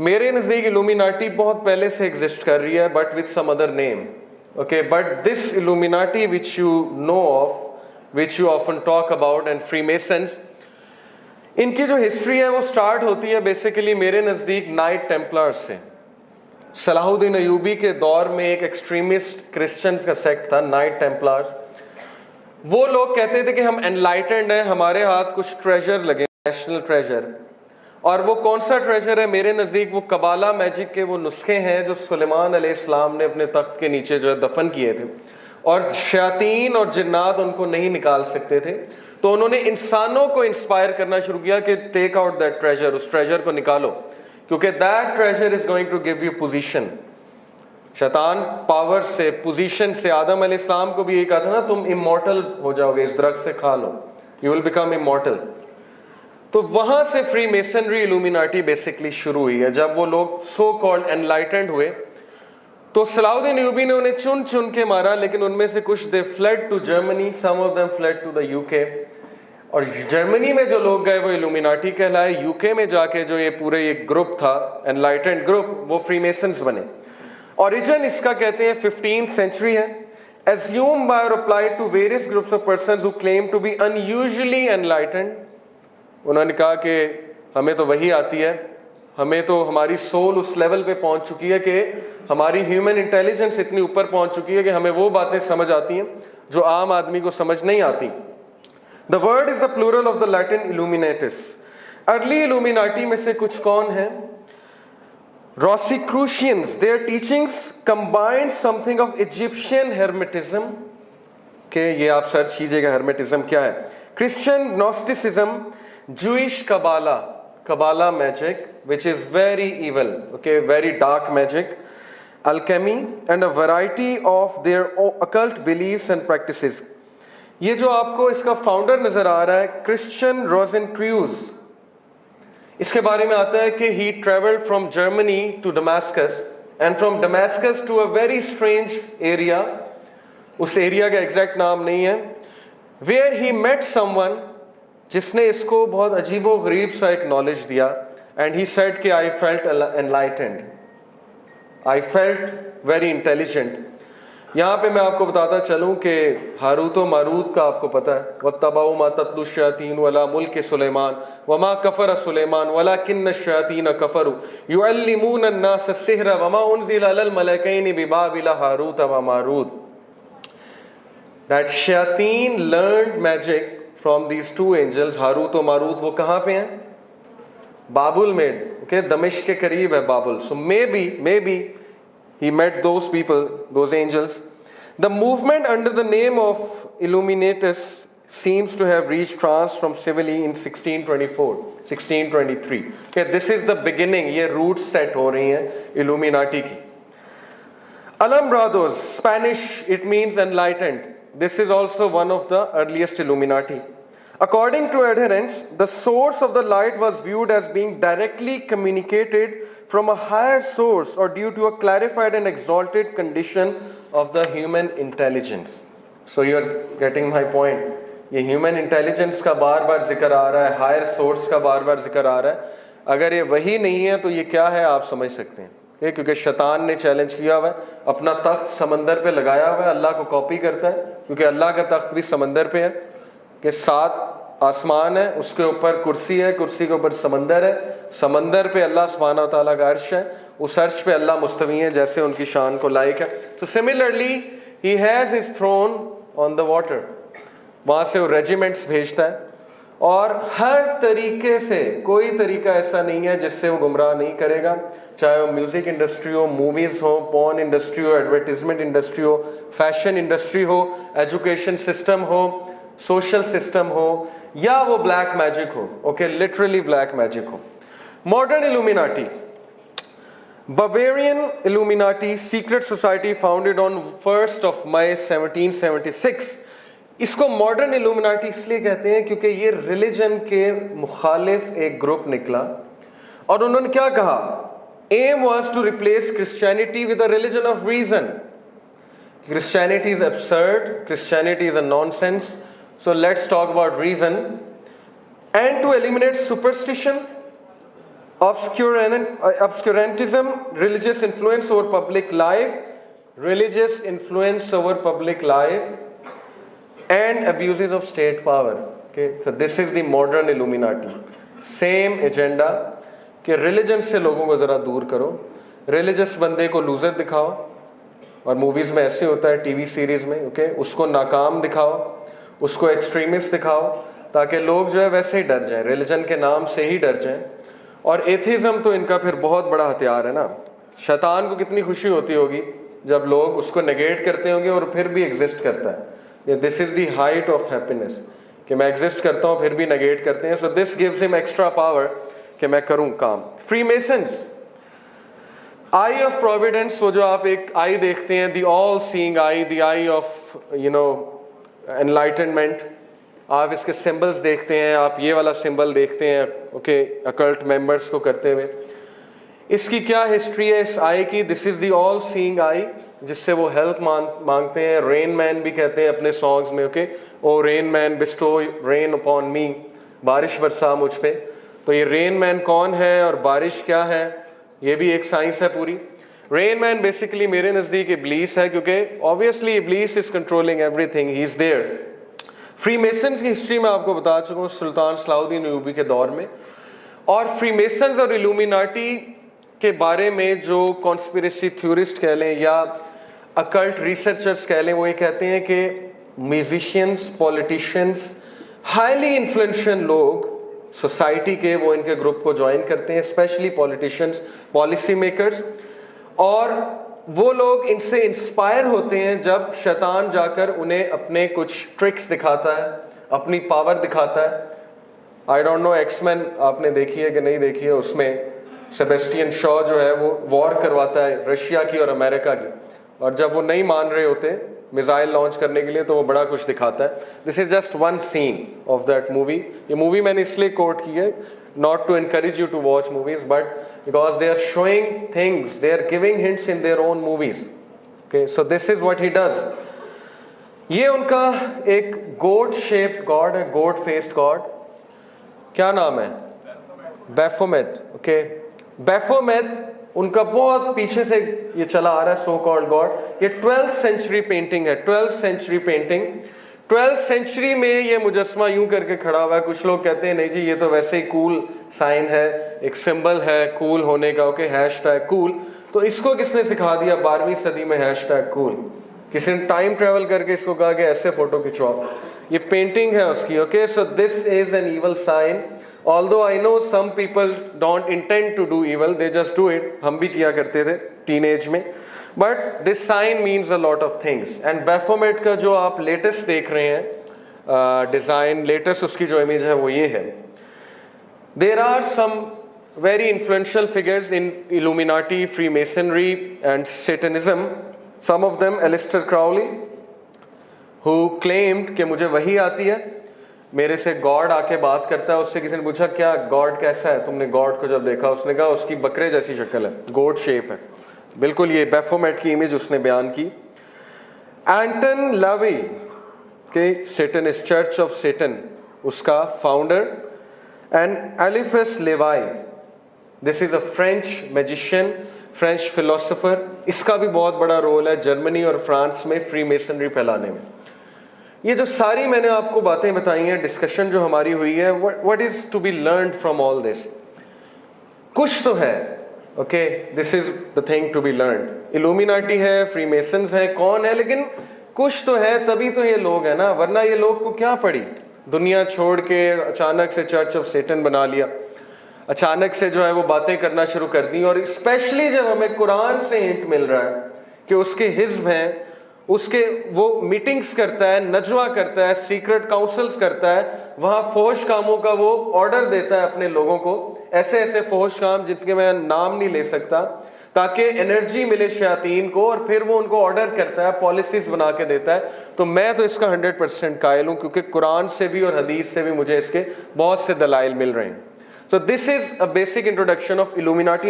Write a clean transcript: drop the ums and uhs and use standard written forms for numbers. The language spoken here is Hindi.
मेरे नज़दीक इल्यूमिनाटी बहुत पहले से एग्जिस्ट कर रही है, but with some other name. Okay, but this Illuminati which you know of, which you often talk about, and Freemasons, इनकी जो हिस्ट्री है वो स्टार्ट होती है बेसिकली मेरे नज़दीक नाइट टेम्पलर्स से. सलाहुद्दीन अयूबी के दौर में एक एक्सट्रीमिस्ट क्रिश्चियंस का सेक्ट था, नाइट टेम्पलर्स. वो लोग कहते थे कि हम एनलाइटेंड हैं, हमारे हाथ कुछ ट्रेजर लगे, नेशनल ट्रेजर. और वो कौन सा ट्रेजर है मेरे नज़दीक? वो कबाला मैजिक के वो नुस्खे हैं जो सुलेमान अलैहिस्सलाम ने अपने तख्त के नीचे जो है दफन किए थे, और शयातीन और जिन्नात उनको नहीं निकाल सकते थे. तो उन्होंने इंसानों को इंस्पायर करना शुरू किया कि टेक आउट दैट ट्रेजर, उस ट्रेजर को निकालो, क्योंकि that treasure is going to give you position. शैतान पावर से, पोजीशन से, आदम अलैहिस्सलाम को भी यही कहा था ना, तुम इमॉर्टल हो जाओगे, इस दरख्त से खा लो, यू विल बिकम इमॉर्टल. तो वहां से फ्री मेसनरी इल्यूमिनाटी बेसिकली शुरू हुई है. जब वो लोग सो कॉल्ड एनलाइटेंड हुए तो सलाहुद्दीन अयूबी ने उन्हें चुन चुन के मारा, लेकिन उनमें से कुछ they fled to Germany, some of them fled to the UK. और जर्मनी में जो लोग गए वो इल्यूमिनाटी कहलाए. यूके में जाके जो ये पूरे एक ग्रुप था एनलाइटेंड ग्रुप, वो फ्रीमेसन्स बने. ओरिजिन इसका कहते हैं 15th सेंचुरी है. एज्यूम बाय और applied to various groups of persons who claim to be unusually enlightened. उन्होंने कहा कि हमें तो वही आती है, हमें तो हमारी सोल उस लेवल पे पहुंच चुकी है कि हमारी ह्यूमन इंटेलिजेंस इतनी ऊपर पहुंच चुकी है कि हमें वो बातें समझ आती हैं जो आम आदमी को समझ नहीं आती. The word is the plural of the Latin illuminatus. Early Illuminati में से कुछ कौन है? Rosicrucians. Their teachings combined something of Egyptian Hermetism, के ये आप सर्च कीजिएगा हेर्मेटिज्म क्या है. Christian Gnosticism, Jewish Kabbalah magic, which is very evil, okay, very dark magic, alchemy, and a variety of their occult beliefs and practices. ये जो आपको इसका फाउंडर नजर आ रहा है, क्रिश्चियन रोजेनक्रूज, इसके बारे में आता है कि he traveled from Germany to Damascus and from Damascus to a very strange area, उस एरिया का एग्जैक्ट नाम नहीं है, where he met someone जिसने इसको बहुत अजीबो गरीब सा एक नॉलेज दिया. एंड ही सेड कि I felt enlightened, I felt very intelligent. यहाँ पे मैं आपको बताता चलूँ कि हारूत व मारूत का आपको पता है. वत्तबऊ मा तत्लु शयातीन वला मुल्क सुलेमान वमा कफर सुलेमान वलाकिन्न शयातीन कफरू युअल्लिमून अन्नास सिहरा वमा उनज़िला अलल मलकैनि बिबाबिल हारूत व मारूत. दैट शयातीन learned magic from these two angels, Harut और मारूत. वो कहाँ पे हैं? बाबुल में, okay, दमिश्क के करीब है बाबुल. So maybe he met those people, those angels. The movement under the name of Illuminatus seems to have reached France from Seville in 1624, 1623. Okay, this is the beginning. ये roots set हो रही हैं Illuminati की. Alumbrados, Spanish, it means enlightened. This is also one of the earliest Illuminati. According to adherents, the source of the light was viewed as being directly communicated from a higher source or due to a clarified and exalted condition of the human intelligence. So you are getting my point. ये human intelligence का बार बार जिक्र आ रहा है, higher source का बार बार जिक्र आ रहा है. अगर ये वही नहीं है तो ये क्या है आप समझ सकते हैं. क्योंकि शैतान ने चैलेंज किया हुआ है, अपना तख्त समंदर पे लगाया हुआ है, अल्लाह को कॉपी करता है, क्योंकि अल्लाह का तख्त भी समंदर पे है कि 7 आसमान है, उसके ऊपर कुर्सी है, कुर्सी के ऊपर समंदर है, समंदर पे अल्लाह सुब्हानहू व तआला का अर्श है, उस अर्श पे अल्लाह मुस्तवी है जैसे उनकी शान को लायक है. तो similarly he has his throne on the water. वहाँ से वो रेजिमेंट्स भेजता है और हर तरीके से, कोई तरीका ऐसा नहीं है जिससे वो गुमराह नहीं करेगा. चाहे वो म्यूजिक इंडस्ट्री हो, मूवीज हो, पॉर्न इंडस्ट्री हो, एडवर्टीजमेंट इंडस्ट्री हो, फैशन इंडस्ट्री हो, एजुकेशन सिस्टम हो, सोशल सिस्टम हो, या वो ब्लैक मैजिक हो. ओके, लिटरली ब्लैक मैजिक हो. Modern illuminati, Bavarian Illuminati secret society founded on 1st of May 1776. इसको मॉडर्न इल्यूमिनाटी इसलिए कहते हैं क्योंकि ये रिलीजन के मुखालिफ एक ग्रुप निकला और उन्होंने क्या कहा? Aim was to replace Christianity with a religion of reason. Christianity is absurd, Christianity is a nonsense, so let's talk about reason. And to eliminate superstition, obscurantism, religious influence over public life, religious influence over public life, and abuses of state power. Okay, so this is the modern Illuminati. Same agenda कि रिलीजन से लोगों को ज़रा दूर करो, रिलीजियस बंदे को लूज़र दिखाओ, और मूवीज़ में ऐसे होता है, टीवी सीरीज़ में, ओके, उसको नाकाम दिखाओ, उसको एक्सट्रीमिस्ट दिखाओ, ताकि लोग जो है वैसे ही डर जाएं, रिलीजन के नाम से ही डर जाएं। और एथिज़म तो इनका फिर बहुत बड़ा हथियार है ना। शैतान को कितनी खुशी होती होगी जब लोग उसको नेगेट करते होंगे और फिर भी एग्जिस्ट करता है। This is the height of happiness कि मैं एग्जिस्ट करता हूँ फिर भी नेगेट करते हैं। So this gives him extra power कि मैं करूँ काम। फ्रीमेसन्स, आई ऑफ प्रोविडेंस, वो जो आप एक आई देखते हैं, the all seeing I, the I of enlightenment, आप इसके सिंबल्स देखते हैं, आप ये वाला सिंबल देखते हैं, ओके, अकल्ट मेंबर्स को करते हुए। इसकी क्या हिस्ट्री है इस आई की? This is the all seeing आई, जिससे वो हेल्प मांगते हैं। रेन मैन भी कहते हैं अपने सॉन्ग्स में, okay, O rain man bestow rain upon me, बारिश बरसा मुझ पे। तो ये रेन मैन कौन है और बारिश क्या है, ये भी एक साइंस है पूरी। रेन मैन बेसिकली मेरे नज़दीक इब्लीस है, क्योंकि obviously Iblis is controlling everything, he is there. Freemasons की हिस्ट्री मैं आपको बता चुका हूँ सुल्तान सलाहुद्दीन अय्यूबी के दौर में। और फ्रीमेसन्स और इल्यूमिनाटी के बारे में जो कॉन्स्पिरेसी थ्योरिस्ट कह लें या अकल्ट रिसर्चर्स कह लें, वो ये कहते हैं कि म्यूजिशियंस, पॉलिटिशियंस, हाईली इन्फ्लुएंशियल लोग सोसाइटी के, वो इनके ग्रुप को ज्वाइन करते हैं, स्पेशली पॉलिटिशियंस, पॉलिसी मेकर्स। और वो लोग इनसे इंस्पायर होते हैं जब शैतान जाकर उन्हें अपने कुछ ट्रिक्स दिखाता है, अपनी पावर दिखाता है। आई डोंट नो एक्समैन आपने देखी है कि नहीं देखी है, उसमें सेबेस्टियन शॉ जो है वो वॉर करवाता है रशिया की और अमेरिका की, और जब वो नहीं मान रहे होते मिसाइल लॉन्च करने के लिए तो वो बड़ा कुछ दिखाता है। This is just one scene of that movie. ये मूवी मैंने इसलिए कोट की है, not to encourage you to watch movies, but because they are showing things, they are giving hints in their own movies. Okay, so this is what he does. ये उनका एक गोड शेप्ड गॉड है, गोड फेस्ड गॉड। क्या नाम है? बैफोमेट। ओके, बैफोमेट उनका बहुत पीछे से ये चला आ रहा है, सो कॉल्ड गॉड। ये 12th सेंचुरी पेंटिंग है, 12th century painting. 12th century में ये मुजस्मा यूं करके खड़ा हुआ है। कुछ लोग कहते हैं नहीं जी ये तो वैसे ही कूल साइन है, एक सिंबल है कूल होने का, ओके, हैशटैग कूल। तो इसको किसने सिखा दिया 12वीं सदी में हैशटैग कूल? किसी ने टाइम ट्रेवल करके इसको कहा कि ऐसे फोटो खिंचवाओ। ये पेंटिंग है उसकी, okay. So this is an evil sign. Although I know some people don't intend to do evil, they just do it. हम भी किया करते थे टीनेज में। But this sign means a lot of things. And Baphomet का जो आप लेटेस्ट देख रहे हैं डिज़ाइन, लेटेस्ट उसकी जो इमेज है वो ये है। There are some very influential figures in Illuminati, Freemasonry and Satanism. Some of them, Aleister Crowley, who claimed कि मुझे वही आती है, मेरे से गॉड आके बात करता है। उससे किसी ने पूछा क्या गॉड कैसा है, तुमने गॉड को जब देखा? उसने कहा उसकी बकरे जैसी शक्ल है, गोड शेप है। बिल्कुल ये बैफोमेट की इमेज उसने बयान की। एंटन लावी के सेटनिस्ट, चर्च ऑफ सेटन, उसका founder. And Eliphas Levi, this is a French magician, French philosopher. इसका भी बहुत बड़ा रोल है जर्मनी और फ्रांस में फ्री मेसनरी फैलाने में। ये जो सारी मैंने आपको बातें बताई हैं, डिस्कशन जो हमारी हुई है, what is to be learned from all this? कुछ तो है, okay, this is the thing to be learned. Illuminati है, फ्रीमेसन्स है, कौन है, लेकिन कुछ तो है, तभी तो ये लोग हैं ना, वरना ये लोग को क्या पड़ी? दुनिया छोड़ के अचानक से चर्च ऑफ सेटन बना लिया, अचानक से जो है वो बातें करना शुरू कर दी। और स्पेशली जब हमें कुरान से हिंट मिल रहा है कि उसके हिज़्ब हैं, उसके वो मीटिंग्स करता है, नजवा करता है, सीक्रेट काउंसल्स करता है, वहाँ फोश कामों का वो ऑर्डर देता है अपने लोगों को, ऐसे ऐसे फोश काम जिनके मैं नाम नहीं ले सकता, ताकि एनर्जी मिले शयातीन को, और फिर वो उनको ऑर्डर करता है, पॉलिसीज बना के देता है। तो मैं तो इसका 100% कायल हूँ, क्योंकि कुरान से भी और हदीस से भी मुझे इसके बहुत से दलाइल मिल रहे हैं। सो this is a basic introduction of illuminati.